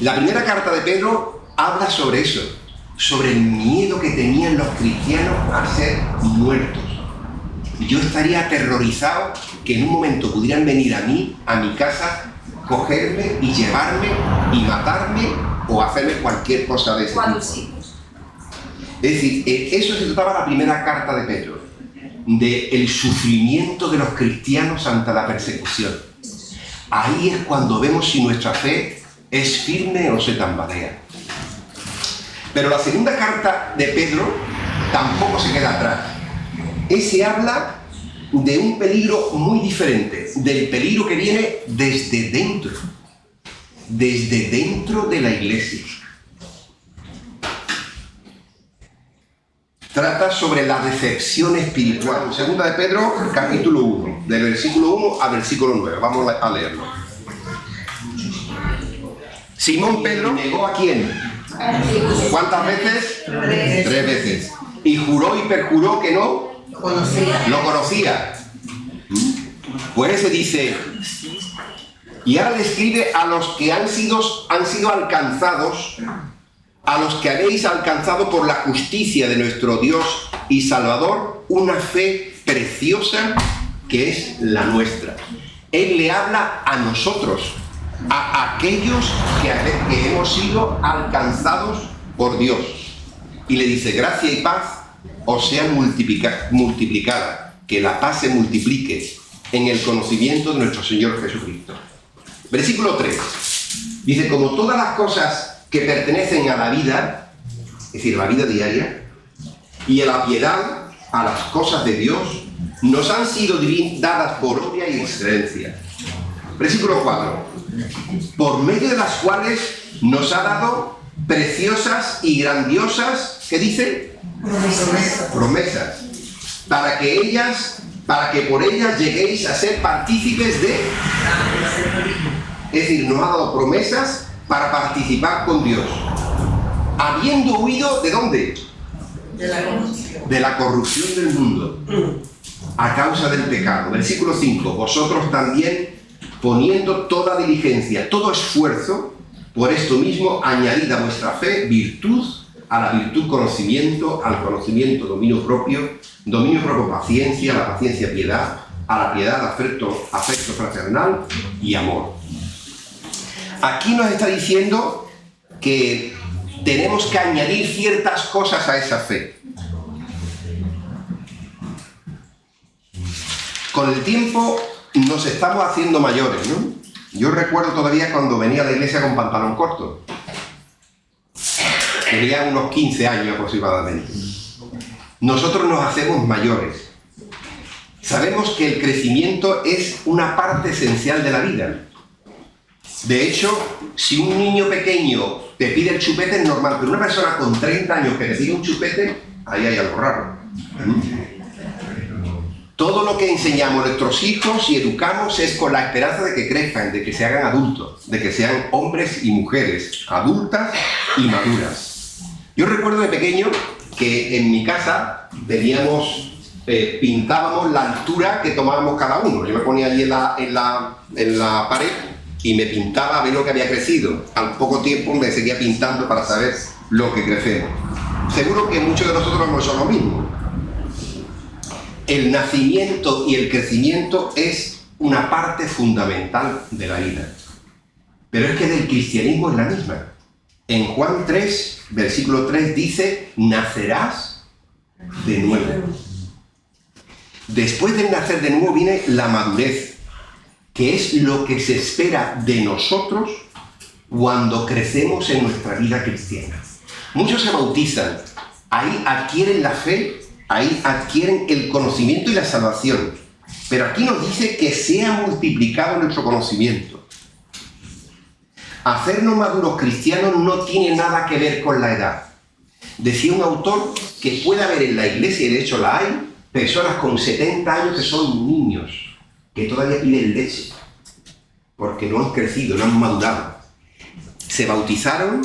La primera carta de Pedro habla sobre eso, sobre el miedo que tenían los cristianos a ser muertos. Yo estaría aterrorizado que en un momento pudieran venir a mí, a mi casa, cogerme y llevarme y matarme o hacerme cualquier cosa de ese tipo. Es decir, eso se trataba la primera carta de Pedro, del sufrimiento de los cristianos ante la persecución. Ahí es cuando vemos si nuestra fe es firme o se tambalea. Pero la segunda carta de Pedro tampoco se queda atrás. Ese habla de un peligro muy diferente, del peligro que viene desde dentro de la iglesia. Trata sobre la decepción espiritual. Segunda de Pedro, capítulo 1, del versículo 1 al versículo 9. Vamos a leerlo. Simón Pedro negó ¿a quién? ¿Cuántas veces? 3 veces. Y juró y perjuró que no lo conocía. Pues se dice, y ahora le escribe a los que han sido alcanzados, a los que habéis alcanzado por la justicia de nuestro Dios y Salvador, una fe preciosa que es la nuestra. Él le habla a nosotros, a aquellos que hemos sido alcanzados por Dios. Y le dice, gracia y paz os sean multiplicada, que la paz se multiplique en el conocimiento de nuestro Señor Jesucristo. Versículo 3. Dice, como todas las cosas que pertenecen a la vida, es decir, a la vida diaria, y a la piedad, a las cosas de Dios, nos han sido dadas por obra y excelencia. Versículo 4. Por medio de las cuales nos ha dado preciosas y grandiosas, ¿qué dice? Promesas. Para que por ellas lleguéis a ser partícipes de... Es decir, nos ha dado promesas para participar con Dios. Habiendo huido, ¿de dónde? De la corrupción del mundo, a causa del pecado. Versículo 5. Vosotros también, poniendo toda diligencia, todo esfuerzo, por esto mismo, añadid a vuestra fe virtud, a la virtud conocimiento, al conocimiento dominio propio paciencia, a la paciencia piedad, a la piedad afecto fraternal y amor. Aquí nos está diciendo que tenemos que añadir ciertas cosas a esa fe. Con el tiempo nos estamos haciendo mayores, ¿no? Yo recuerdo todavía cuando venía a la iglesia con pantalón corto. Tenía unos 15 años aproximadamente. Nosotros nos hacemos mayores. Sabemos que el crecimiento es una parte esencial de la vida. De hecho, si un niño pequeño te pide el chupete es normal, pero una persona con 30 años que te pide un chupete, ahí hay algo raro. Todo lo que enseñamos a nuestros hijos y educamos es con la esperanza de que crezcan, de que se hagan adultos, de que sean hombres y mujeres, adultas y maduras. Yo recuerdo de pequeño que en mi casa pintábamos la altura que tomábamos cada uno. Yo me ponía allí en la pared y me pintaba a ver lo que había crecido. Al poco tiempo me seguía pintando para saber lo que crecemos. Seguro que muchos de nosotros hemos hecho lo mismo. El nacimiento y el crecimiento es una parte fundamental de la vida. Pero es que del cristianismo es la misma. En Juan 3, versículo 3 dice, nacerás de nuevo. Después de nacer de nuevo viene la madurez, que es lo que se espera de nosotros cuando crecemos en nuestra vida cristiana. Muchos se bautizan, ahí adquieren la fe, ahí adquieren el conocimiento y la salvación. Pero aquí nos dice que se ha multiplicado nuestro conocimiento. Hacernos maduros cristianos no tiene nada que ver con la edad. Decía un autor que puede haber en la iglesia, y de hecho la hay, personas con 70 años que son niños, que todavía piden leche, porque no han crecido, no han madurado. Se bautizaron,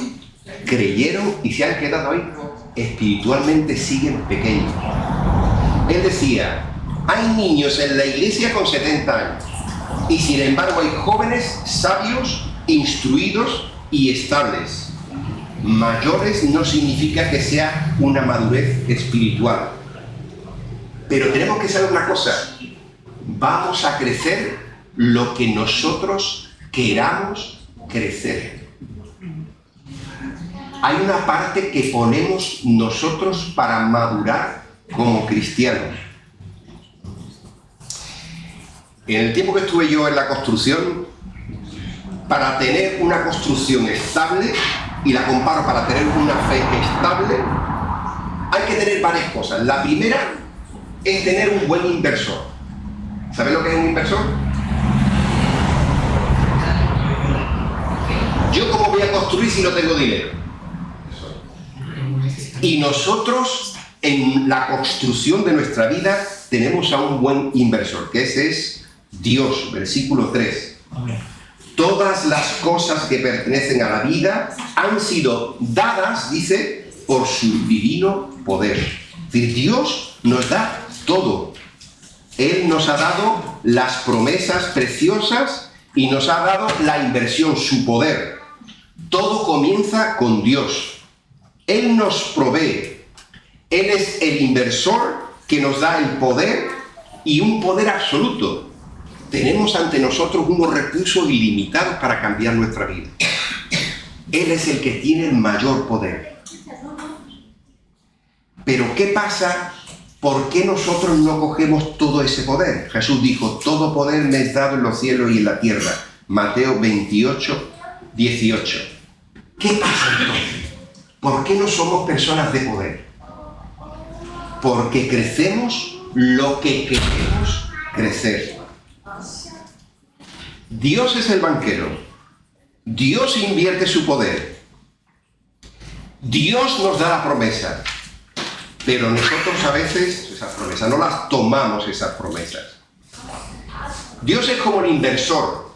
creyeron y se han quedado ahí. Espiritualmente siguen pequeños. Él decía, hay niños en la iglesia con 70 años y sin embargo hay jóvenes sabios, instruidos, y estables. Mayores no significa que sea una madurez espiritual. Pero tenemos que saber una cosa. Vamos a crecer lo que nosotros queramos crecer. Hay una parte que ponemos nosotros para madurar como cristianos. En el tiempo que estuve yo en la construcción, para tener una construcción estable, y la comparo para tener una fe estable, hay que tener varias cosas. La primera es tener un buen inversor. ¿Sabes lo que es un inversor? Yo, ¿cómo voy a construir si no tengo dinero? Y nosotros, en la construcción de nuestra vida, tenemos a un buen inversor, que ese es Dios, versículo 3. Amén. Todas las cosas que pertenecen a la vida han sido dadas, dice, por su divino poder. Es decir, Dios nos da todo. Él nos ha dado las promesas preciosas y nos ha dado la inversión, su poder. Todo comienza con Dios. Él nos provee. Él es el inversor que nos da el poder y un poder absoluto. Tenemos ante nosotros unos recursos ilimitados para cambiar nuestra vida. Él es el que tiene el mayor poder. Pero ¿qué pasa? ¿Por qué nosotros no cogemos todo ese poder? Jesús dijo, todo poder me es dado en los cielos y en la tierra. Mateo 28, 18. ¿Qué pasa entonces? ¿Por qué no somos personas de poder? Porque crecemos lo que queremos crecer. Dios es el banquero. Dios invierte su poder. Dios nos da la promesa. Pero nosotros a veces esas promesas no las tomamos, esas promesas. Dios es como el inversor.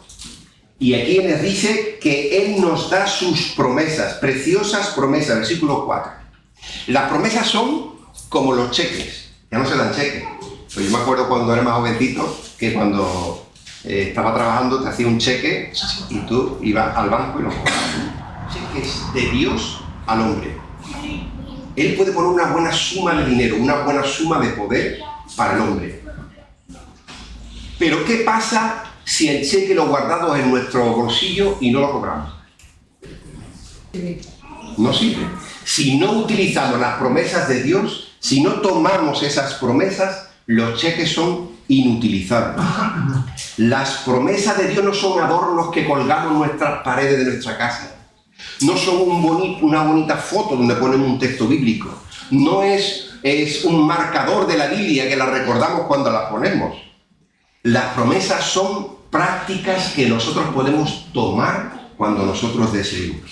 Y aquí nos dice que Él nos da sus promesas, preciosas promesas, versículo 4. Las promesas son como los cheques. Ya no se dan cheques. Pues yo me acuerdo cuando era más jovencito, que cuando estaba trabajando te hacía un cheque y tú ibas al banco y lo cobrabas. Cheques de Dios al hombre. Él puede poner una buena suma de dinero, una buena suma de poder para el hombre. Pero ¿qué pasa si el cheque lo guardamos en nuestro bolsillo y no lo cobramos? No sirve. Si no utilizamos las promesas de Dios, si no tomamos esas promesas, los cheques son inutilizables. Las promesas de Dios no son adornos que colgamos en nuestras paredes de nuestra casa. No son una bonita foto donde ponemos un texto bíblico. No es un marcador de la Biblia que la recordamos cuando la ponemos. Las promesas son prácticas que nosotros podemos tomar cuando nosotros deseemos.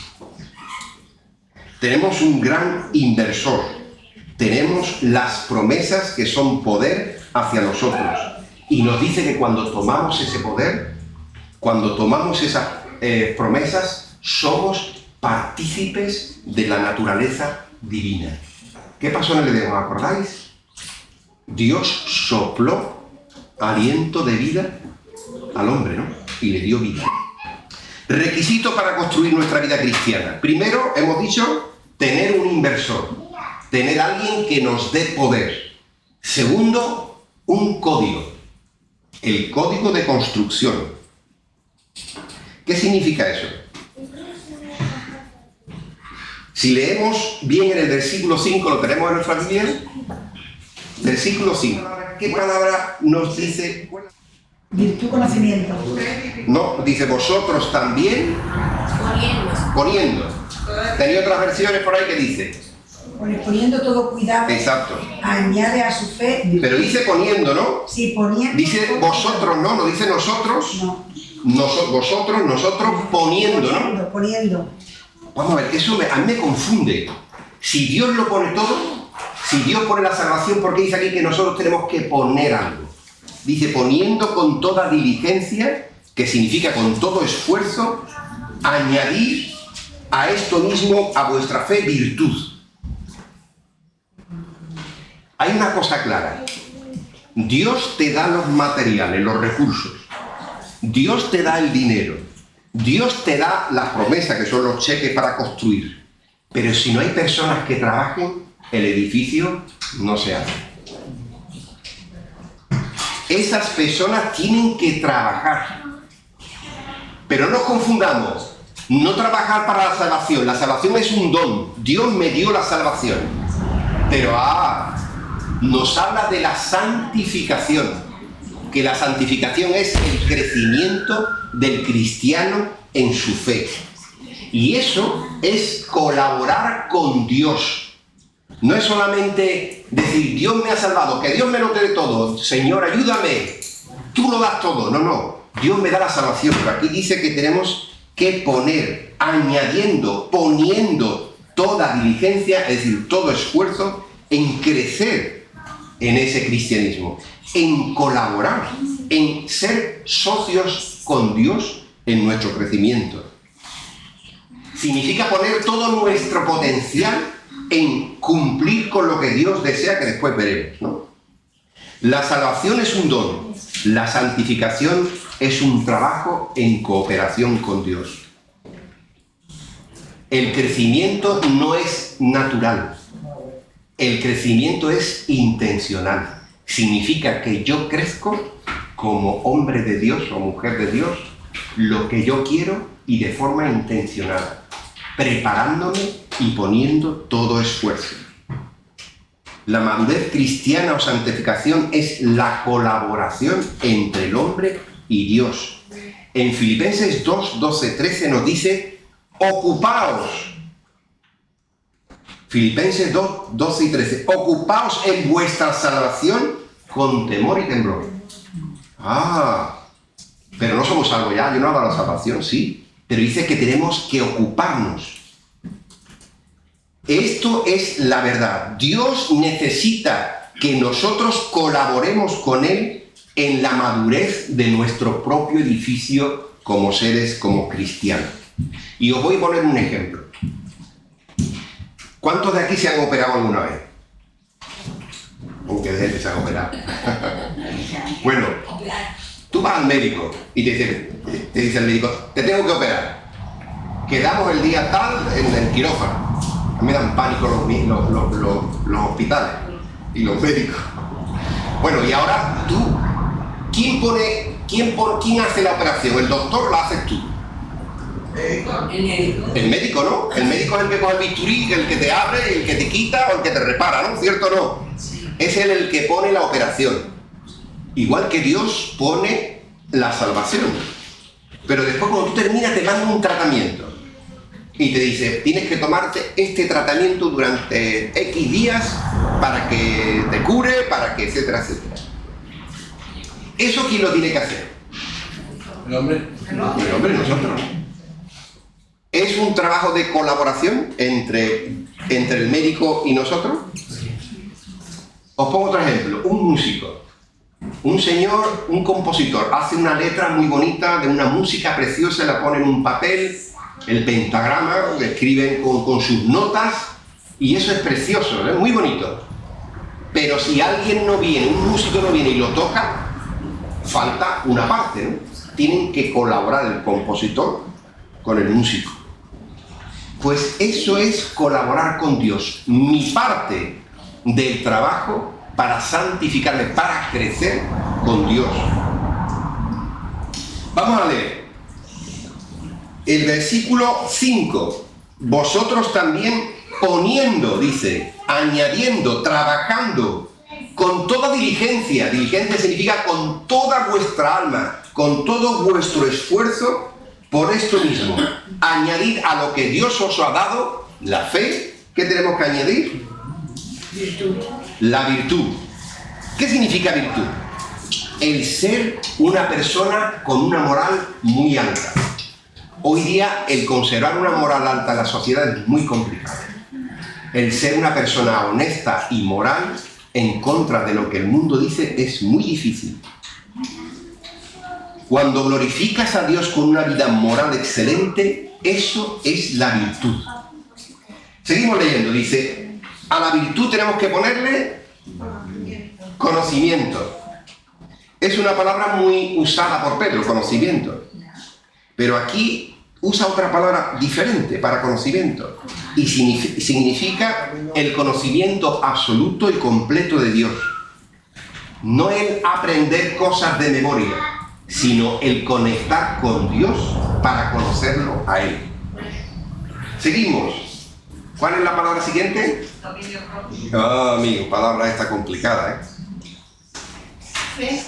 Tenemos un gran inversor. Tenemos las promesas que son poder hacia nosotros. Y nos dice que cuando tomamos ese poder, cuando tomamos esas promesas, somos partícipes de la naturaleza divina. ¿Qué pasó en el Edén? ¿Os acordáis? Dios sopló aliento de vida al hombre, ¿no? Y le dio vida. Requisito para construir nuestra vida cristiana. Primero, hemos dicho, tener un inversor. Tener a alguien que nos dé poder. Segundo, un código. El código de construcción. ¿Qué significa eso? Si leemos bien en el versículo 5, ¿lo tenemos en nuestra Biblia? Versículo 5. ¿Qué palabra nos dice? Virtud, conocimiento. No, dice vosotros también poniendo. Tenía otras versiones por ahí que dice Poniendo todo cuidado. exacto. Añade a su fe virtud. Pero dice poniendo, ¿no? Sí, poniendo. Dice vosotros, ¿no? No dice nosotros. No. Vosotros, nosotros poniendo, ¿no? Poniendo. Vamos a ver, eso a mí me confunde. Si Dios lo pone todo, si Dios pone la salvación, ¿por qué dice aquí que nosotros tenemos que poner algo? Dice poniendo con toda diligencia, que significa con todo esfuerzo, añadir a esto mismo, a vuestra fe, virtud. Hay una cosa clara. Dios te da los materiales, los recursos. Dios te da el dinero. Dios te da las promesas, que son los cheques para construir, pero si no hay personas que trabajen, el edificio no se hace. Esas personas tienen que trabajar. Pero no confundamos, no trabajar para la salvación es un don, Dios me dio la salvación, pero nos habla de la santificación, que la santificación es el crecimiento del cristiano en su fe, y eso es colaborar con Dios. No es solamente decir, Dios me ha salvado, que Dios me lo dé todo, Señor, ayúdame, tú lo das todo. No, Dios me da la salvación, pero aquí dice que tenemos que poner, añadiendo, poniendo toda diligencia, es decir, todo esfuerzo en crecer en ese cristianismo, en colaborar, en ser socios con Dios en nuestro crecimiento. Significa poner todo nuestro potencial en cumplir con lo que Dios desea, que después veremos, ¿no? La salvación es un don, la santificación es un trabajo en cooperación con Dios. El crecimiento no es natural, el crecimiento es intencional. Significa que yo crezco como hombre de Dios o mujer de Dios, lo que yo quiero y de forma intencional, preparándome y poniendo todo esfuerzo. La madurez cristiana o santificación es la colaboración entre el hombre y Dios. En Filipenses 2, 12, 13 nos dice, ocupaos. Filipenses 2, 12 y 13. Ocupaos en vuestra salvación con temor y temblor. Pero no somos salvos ya, yo no hablo de la salvación, sí. Pero dice que tenemos que ocuparnos. Esto es la verdad. Dios necesita que nosotros colaboremos con Él en la madurez de nuestro propio edificio como seres, como cristianos. Y os voy a poner un ejemplo. ¿Cuántos de aquí se han operado alguna vez? Aunque de gente se han operado. Bueno, tú vas al médico y te dice el médico, te tengo que operar. Quedamos el día tal en el quirófano. Me dan pánico los hospitales y los médicos. Bueno, y ahora tú, ¿quién hace la operación? ¿El doctor o la haces tú? El médico. El médico, ¿no? El médico es el que coge el bisturí, el que te abre, el que te quita o el que te repara, ¿no? ¿Cierto o no? Sí. Es él el que pone la operación. Igual que Dios pone la salvación. Pero después cuando tú terminas te manda un tratamiento. Y te dice, tienes que tomarte este tratamiento durante X días para que te cure, para que etcétera, etcétera. ¿Eso quién lo tiene que hacer? El hombre. El hombre, nosotros. ¿Es un trabajo de colaboración entre el médico y nosotros? Os pongo otro ejemplo. Un músico, un señor, un compositor, hace una letra muy bonita de una música preciosa, la pone en un papel, el pentagrama, lo escriben con sus notas, y eso es precioso, ¿eh? Muy bonito. Pero si alguien no viene, un músico no viene y lo toca, falta una parte, ¿no? Tienen que colaborar el compositor con el músico. Pues eso es colaborar con Dios. Mi parte del trabajo para santificarme, para crecer con Dios. Vamos a leer. El versículo 5. Vosotros también poniendo, dice, añadiendo, trabajando con toda diligencia. Diligencia significa con toda vuestra alma, con todo vuestro esfuerzo, por esto mismo. Añadid a lo que Dios os ha dado la fe. ¿Qué tenemos que añadir? Virtud. La virtud. ¿Qué significa virtud? El ser una persona con una moral muy alta. Hoy día el conservar una moral alta en la sociedad es muy complicado. El ser una persona honesta y moral en contra de lo que el mundo dice es muy difícil. Cuando glorificas a Dios con una vida moral excelente, eso es la virtud. Seguimos leyendo, dice, a la virtud tenemos que ponerle conocimiento. Es una palabra muy usada por Pedro, conocimiento. Pero aquí usa otra palabra diferente para conocimiento y significa el conocimiento absoluto y completo de Dios. No el aprender cosas de memoria, sino el conectar con Dios para conocerlo a Él. Seguimos. ¿Cuál es la palabra siguiente? Ah, amigo, palabra esta complicada, ¿eh?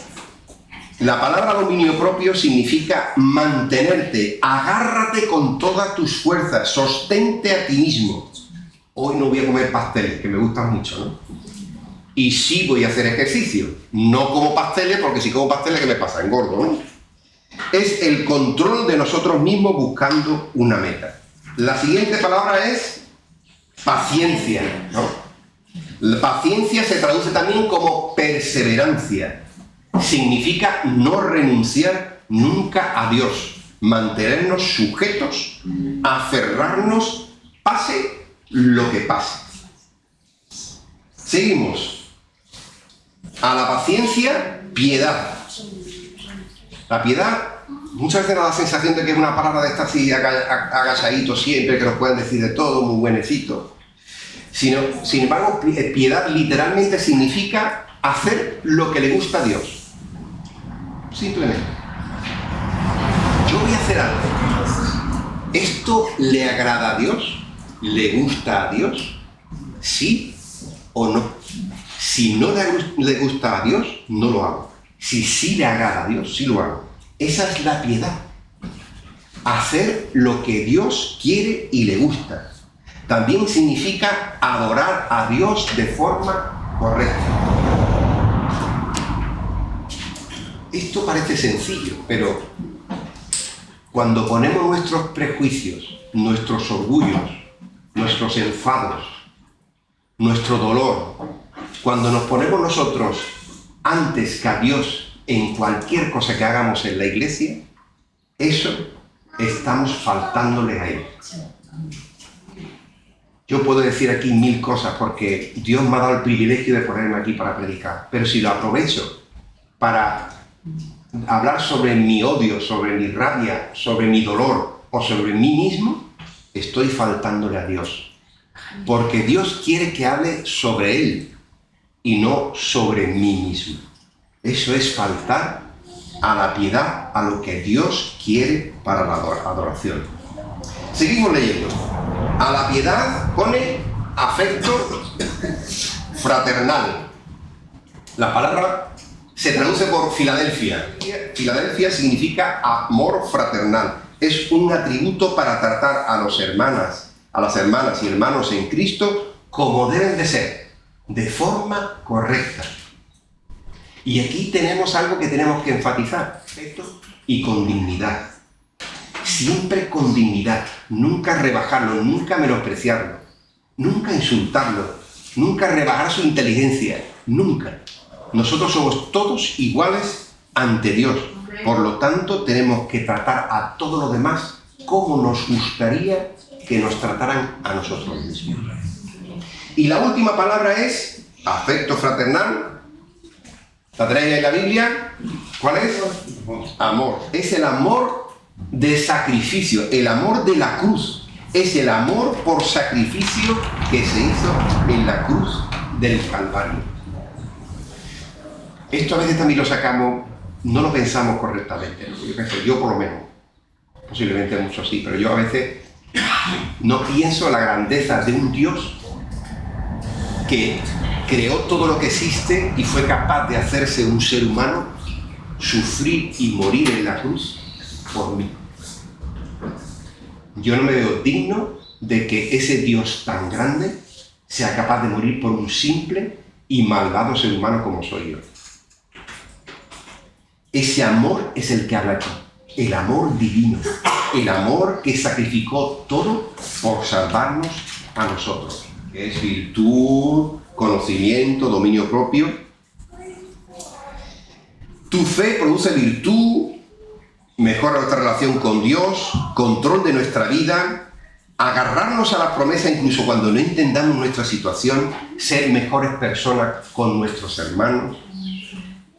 La palabra dominio propio significa mantenerte, agárrate con todas tus fuerzas, sostente a ti mismo. Hoy no voy a comer pasteles, que me gustan mucho, ¿no? Y sí voy a hacer ejercicio. No como pasteles, porque si como pasteles, ¿qué me pasa? Engordo, ¿no? Es el control de nosotros mismos buscando una meta. La siguiente palabra es paciencia, ¿no? La paciencia se traduce también como perseverancia. Significa no renunciar nunca a Dios, mantenernos sujetos, aferrarnos, pase lo que pase. Seguimos. A la paciencia, piedad. La piedad muchas veces nos da la sensación de que es una palabra de esta así agachadito siempre, que nos pueden decir de todo, muy buenecito. Sin embargo, piedad literalmente significa hacer lo que le gusta a Dios. Simplemente. Yo voy a hacer algo. ¿Esto le agrada a Dios? ¿Le gusta a Dios? ¿Sí o no? Si no le gusta a Dios, no lo hago. Si sí le agrada a Dios, sí lo hago. Esa es la piedad. Hacer lo que Dios quiere y le gusta. También significa adorar a Dios de forma correcta. Esto parece sencillo, pero cuando ponemos nuestros prejuicios, nuestros orgullos, nuestros enfados, nuestro dolor, cuando nos ponemos nosotros antes que a Dios en cualquier cosa que hagamos en la iglesia, eso estamos faltándole a Él. Yo puedo decir aquí 1000 cosas porque Dios me ha dado el privilegio de ponerme aquí para predicar, pero si lo aprovecho para hablar sobre mi odio, sobre mi rabia, sobre mi dolor o sobre mí mismo, estoy faltándole a Dios. Porque Dios quiere que hable sobre Él y no sobre mí mismo. Eso es faltar a la piedad, a lo que Dios quiere para la adoración. Seguimos leyendo. A la piedad pone afecto fraternal. La palabra se traduce por Filadelfia. Filadelfia significa amor fraternal. Es un atributo para tratar a las hermanas y hermanos en Cristo como deben de ser, de forma correcta. Y aquí tenemos algo que tenemos que enfatizar, afecto y con dignidad. Siempre con dignidad, nunca rebajarlo, nunca menospreciarlo, nunca insultarlo, nunca rebajar su inteligencia, nunca. Nosotros somos todos iguales ante Dios, por lo tanto tenemos que tratar a todos los demás como nos gustaría que nos trataran a nosotros mismos. Y la última palabra es afecto fraternal. ¿La tenéis en la Biblia? ¿Cuál es? Amor. Es el amor de sacrificio, el amor de la cruz. Es el amor por sacrificio que se hizo en la cruz del Calvario. Esto a veces también lo sacamos, no lo pensamos correctamente, ¿no? Yo por lo menos, posiblemente muchos sí, pero yo a veces no pienso la grandeza de un Dios que creó todo lo que existe y fue capaz de hacerse un ser humano, sufrir y morir en la cruz por mí. Yo no me veo digno de que ese Dios tan grande sea capaz de morir por un simple y malvado ser humano como soy yo. Ese amor es el que habla aquí, el amor divino, el amor que sacrificó todo por salvarnos a nosotros, que es virtud, conocimiento, dominio propio. Tu fe produce virtud, mejora nuestra relación con Dios, control de nuestra vida, agarrarnos a la promesa incluso cuando no entendamos nuestra situación, ser mejores personas con nuestros hermanos,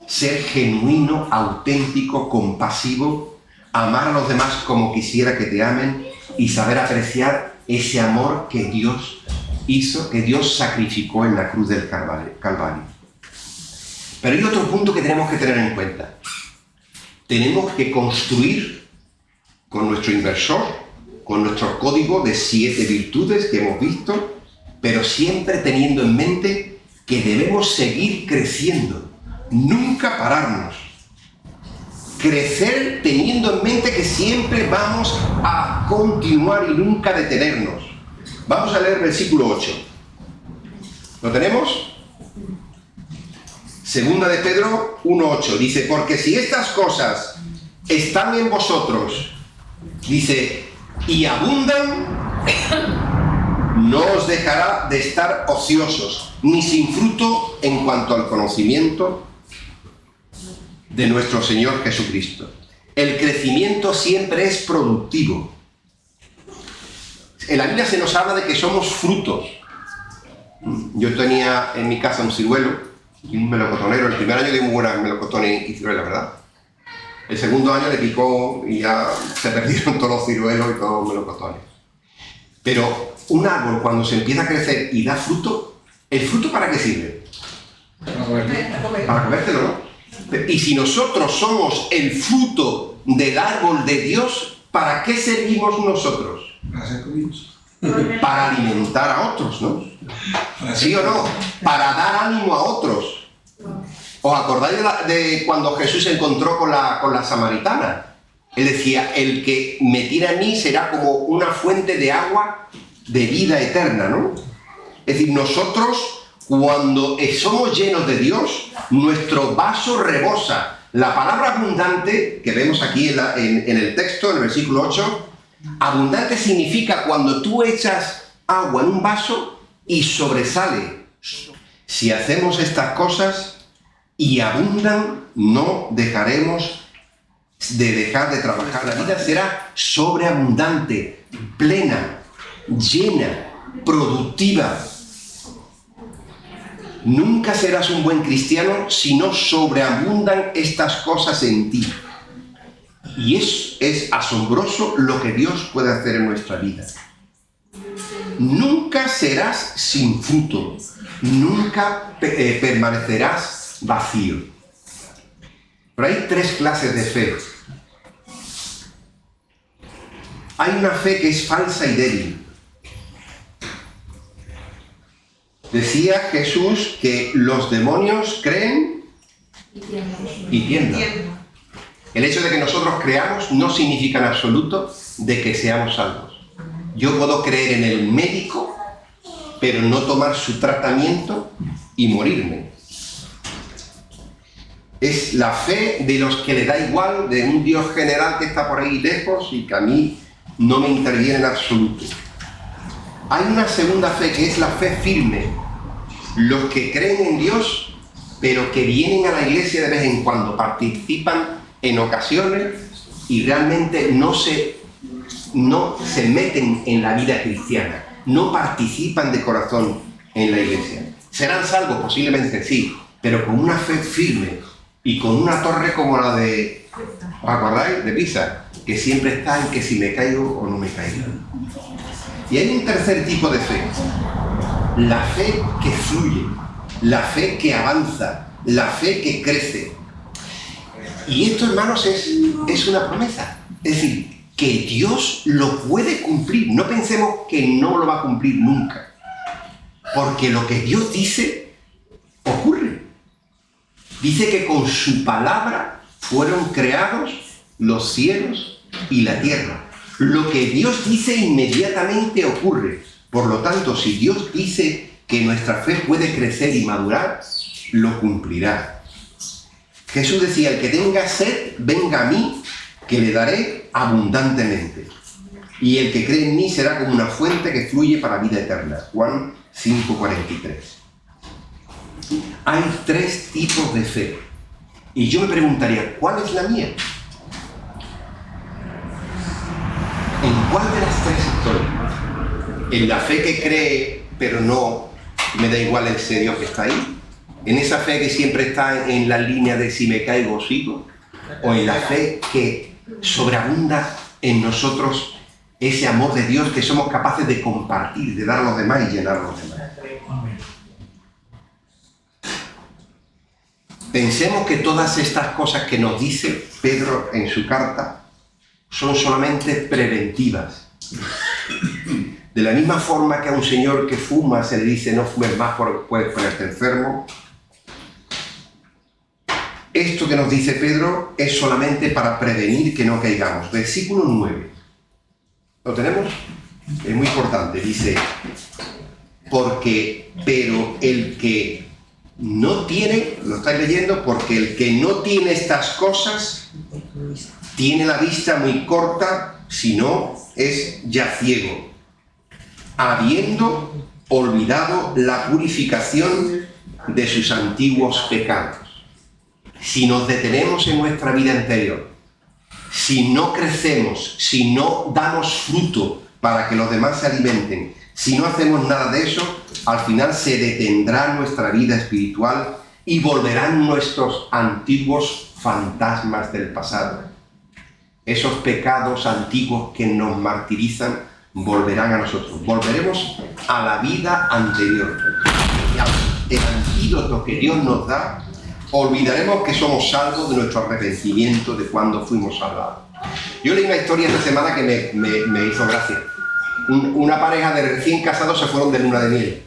ser genuino, auténtico, compasivo, amar a los demás como quisiera que te amen y saber apreciar ese amor que Dios hizo, que Dios sacrificó en la cruz del Calvario. Pero hay otro punto que tenemos que tener en cuenta. Tenemos que construir con nuestro inversor, con nuestro código de 7 virtudes que hemos visto, pero siempre teniendo en mente que debemos seguir creciendo, nunca pararnos. Crecer teniendo en mente que siempre vamos a continuar y nunca detenernos. Vamos a leer el versículo 8. ¿Lo tenemos? Segunda de Pedro 1:8. Dice, porque si estas cosas están en vosotros, dice, y abundan, no os dejará de estar ociosos, ni sin fruto en cuanto al conocimiento de nuestro Señor Jesucristo. El crecimiento siempre es productivo. En la Biblia se nos habla de que somos frutos. Yo tenía en mi casa un ciruelo y un melocotonero. El primer año de muy buena melocotones y ciruela, ¿verdad? El segundo año le picó y ya se perdieron todos los ciruelos y todos los melocotones. Pero un árbol cuando se empieza a crecer y da fruto, ¿el fruto para qué sirve? Para comértelo, ¿no? Y si nosotros somos el fruto del árbol de Dios, ¿para qué servimos nosotros? Para ser comidos. Para alimentar a otros, ¿no? ¿Sí o no? Para dar ánimo a otros. ¿Os acordáis de cuando Jesús se encontró con la samaritana? Él decía, el que me tira a mí será como una fuente de agua de vida eterna, ¿no? Es decir, nosotros cuando somos llenos de Dios, nuestro vaso rebosa. La palabra abundante, que vemos aquí en el texto, en el versículo 8, abundante significa cuando tú echas agua en un vaso y sobresale. Si hacemos estas cosas y abundan, no dejaremos de dejar de trabajar. La vida será sobreabundante, plena, llena, productiva. Nunca serás un buen cristiano si no sobreabundan estas cosas en ti. Y es asombroso lo que Dios puede hacer en nuestra vida. Nunca serás sin fruto, nunca permanecerás vacío. Pero hay 3 clases de fe. Hay una fe que es falsa y débil. Decía Jesús que los demonios creen y tiemblan. El hecho de que nosotros creamos no significa en absoluto de que seamos salvos. Yo puedo creer en el médico, pero no tomar su tratamiento y morirme. Es la fe de los que le da igual, de un Dios general que está por ahí lejos y que a mí no me interviene en absoluto. Hay una segunda fe que es la fe firme. Los que creen en Dios, pero que vienen a la iglesia de vez en cuando, participan en ocasiones y realmente no se meten en la vida cristiana, no participan de corazón en la iglesia. ¿Serán salvos? Posiblemente sí, pero con una fe firme y con una torre como la de, ¿os acordáis? De Pisa, que siempre está en que si me caigo o no me caigo. Y hay un tercer tipo de fe, la fe que fluye, la fe que avanza, la fe que crece. Y esto, hermanos, es una promesa. Es decir, que Dios lo puede cumplir. No pensemos que no lo va a cumplir nunca. Porque lo que Dios dice, ocurre. Dice que con su palabra fueron creados los cielos y la tierra. Lo que Dios dice inmediatamente ocurre. Por lo tanto, si Dios dice que nuestra fe puede crecer y madurar, lo cumplirá. Jesús decía, el que tenga sed, venga a mí, que le daré abundantemente. Y el que cree en mí será como una fuente que fluye para vida eterna. Juan 5:43. Hay 3 tipos de fe. Y yo me preguntaría, ¿cuál es la mía? ¿En cuál de las 3 estoy? ¿En la fe que cree, pero no me da igual ese Dios que está ahí? ¿En esa fe que siempre está en la línea de si me caigo sigo? ¿O en la fe que sobreabunda en nosotros ese amor de Dios que somos capaces de compartir, de dar a los demás y llenar a los demás. Pensemos que todas estas cosas que nos dice Pedro en su carta son solamente preventivas. De la misma forma que a un señor que fuma se le dice no fumes más porque puedes ponerte enfermo, esto que nos dice Pedro es solamente para prevenir que no caigamos. Versículo 9. ¿Lo tenemos? Es muy importante. Dice, pero el que no tiene, lo estáis leyendo, porque el que no tiene estas cosas tiene la vista muy corta, si no es ya ciego, habiendo olvidado la purificación de sus antiguos pecados. Si nos detenemos en nuestra vida interior, si no crecemos, si no damos fruto para que los demás se alimenten, si no hacemos nada de eso, al final se detendrá nuestra vida espiritual y volverán nuestros antiguos fantasmas del pasado. Esos pecados antiguos que nos martirizan volverán a nosotros. Volveremos a la vida anterior. El antídoto que Dios nos da, olvidaremos que somos salvos de nuestro arrepentimiento de cuando fuimos salvados. Yo leí una historia esta semana que me hizo gracia. Una pareja de recién casados se fueron de luna de miel.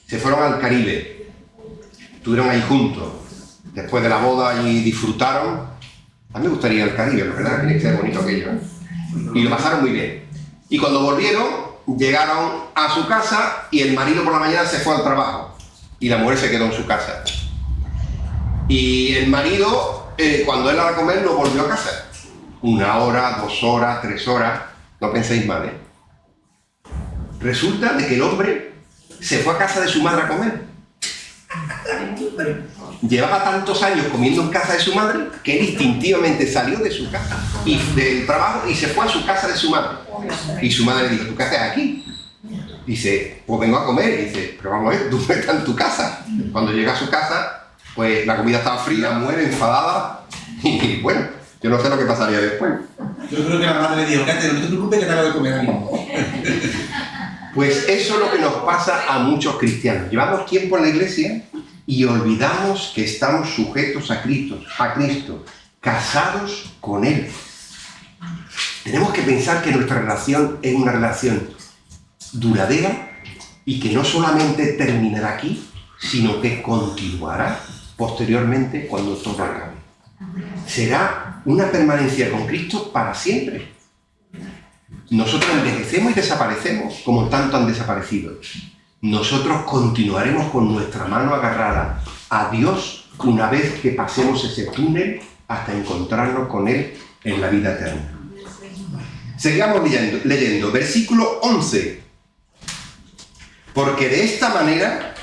Se fueron al Caribe. Estuvieron ahí juntos. Después de la boda y disfrutaron. A mí me gustaría ir al Caribe, la verdad, tiene que ser bonito aquello, ¿eh? Y lo pasaron muy bien. Y cuando volvieron, llegaron a su casa y el marido por la mañana se fue al trabajo. Y la mujer se quedó en su casa. Y el marido, cuando él era a comer, no volvió a casa. 1 hora, 2 horas, 3 horas. No penséis mal, ¿eh? Resulta de que el hombre se fue a casa de su madre a comer. Llevaba tantos años comiendo en casa de su madre que él instintivamente salió de su casa y del trabajo y se fue a su casa de su madre. Y su madre le dijo, ¿tú qué haces aquí? Dice, pues vengo a comer. Y dice, pero vamos a ver, tú no estás en tu casa. Cuando llega a su casa, pues la comida estaba fría, la mujer enfadada y bueno, yo no sé lo que pasaría después. Yo creo que la madre le dijo, Cáceres, no te preocupes que te hago de comer a mí. Pues eso es lo que nos pasa a muchos cristianos. Llevamos tiempo en la iglesia y olvidamos que estamos sujetos a Cristo, casados con Él. Tenemos que pensar que nuestra relación es una relación duradera y que no solamente terminará aquí, sino que continuará posteriormente cuando todo acabe. Será una permanencia con Cristo para siempre. Nosotros envejecemos y desaparecemos como tanto han desaparecido. Nosotros continuaremos con nuestra mano agarrada a Dios una vez que pasemos ese túnel hasta encontrarnos con Él en la vida eterna. Sigamos leyendo. Versículo 11. Porque de esta manera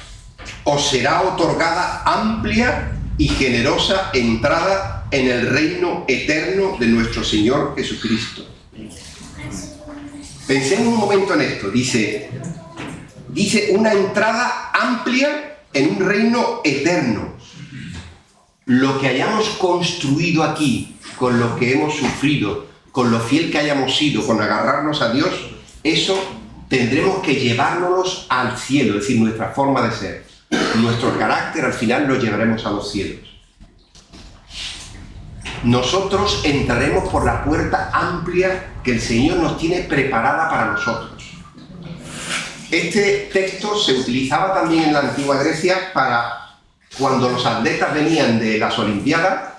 os será otorgada amplia y generosa entrada en el reino eterno de nuestro Señor Jesucristo. Pensemos un momento en esto. Dice una entrada amplia en un reino eterno. Lo que hayamos construido aquí, con lo que hemos sufrido, con lo fiel que hayamos sido, con agarrarnos a Dios, eso tendremos que llevárnoslos al cielo, es decir, nuestra forma de ser. Nuestro carácter al final lo llevaremos a los cielos. Nosotros entraremos por la puerta amplia que el Señor nos tiene preparada para nosotros. Este texto se utilizaba también en la antigua Grecia para cuando los atletas venían de las Olimpiadas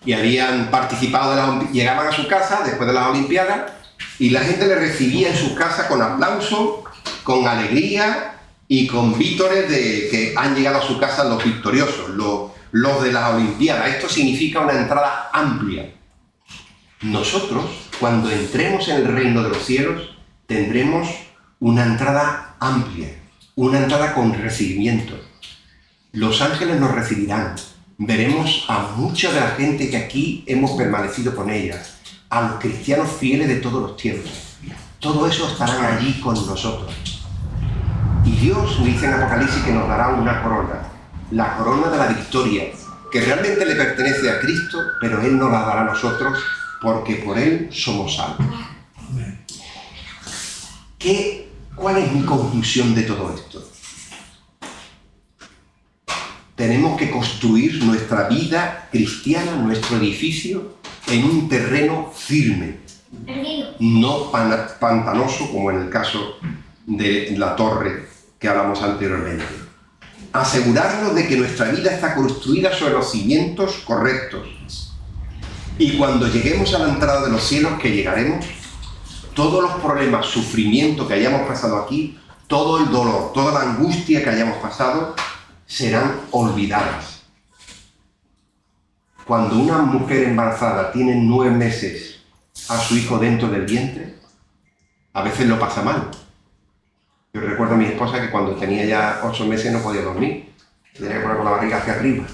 y habían participado llegaban a su casa después de las Olimpiadas y la gente les recibía en su casa con aplauso, con alegría y con vítores de que han llegado a su casa los victoriosos, los de las Olimpiadas. Esto significa una entrada amplia. Nosotros, cuando entremos en el reino de los cielos, tendremos una entrada amplia, una entrada con recibimiento. Los ángeles nos recibirán. Veremos a mucha de la gente que aquí hemos permanecido con ella, a los cristianos fieles de todos los tiempos. Todo eso estarán allí con nosotros. Y Dios, dice en Apocalipsis, que nos dará una corona, la corona de la victoria, que realmente le pertenece a Cristo, pero Él nos la dará a nosotros porque por Él somos salvos. ¿Cuál es mi conclusión de todo esto? Tenemos que construir nuestra vida cristiana, nuestro edificio, en un terreno firme, no pantanoso como en el caso de la torre que hablamos anteriormente. Asegurarnos de que nuestra vida está construida sobre los cimientos correctos. Y cuando lleguemos a la entrada de los cielos, que llegaremos, todos los problemas, sufrimiento que hayamos pasado aquí, todo el dolor, toda la angustia que hayamos pasado, serán olvidadas. Cuando una mujer embarazada tiene 9 meses a su hijo dentro del vientre, a veces lo pasa mal. Yo recuerdo a mi esposa que cuando tenía ya 8 meses no podía dormir. Se tenía que poner con la barriga hacia arriba.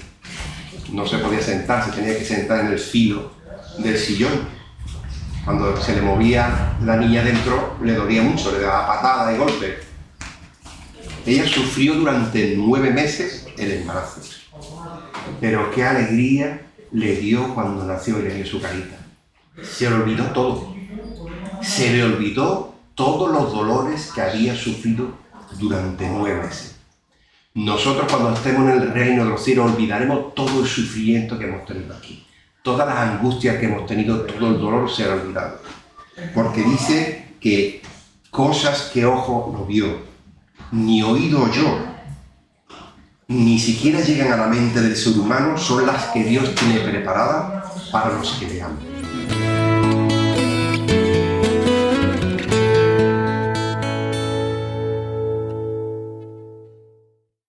No se podía sentar, se tenía que sentar en el filo del sillón. Cuando se le movía la niña dentro, le dolía mucho, le daba patadas y golpes. Ella sufrió durante 9 meses el embarazo. Pero qué alegría le dio cuando nació y le dio su carita. Se le olvidó todo. Se le olvidó todos los dolores que había sufrido durante 9 meses. Nosotros cuando estemos en el reino de los cielos olvidaremos todo el sufrimiento que hemos tenido aquí. Todas las angustias que hemos tenido, todo el dolor se ha olvidado. Porque dice que cosas que ojo no vio, ni oído oyó, ni siquiera llegan a la mente del ser humano, son las que Dios tiene preparadas para los que le aman.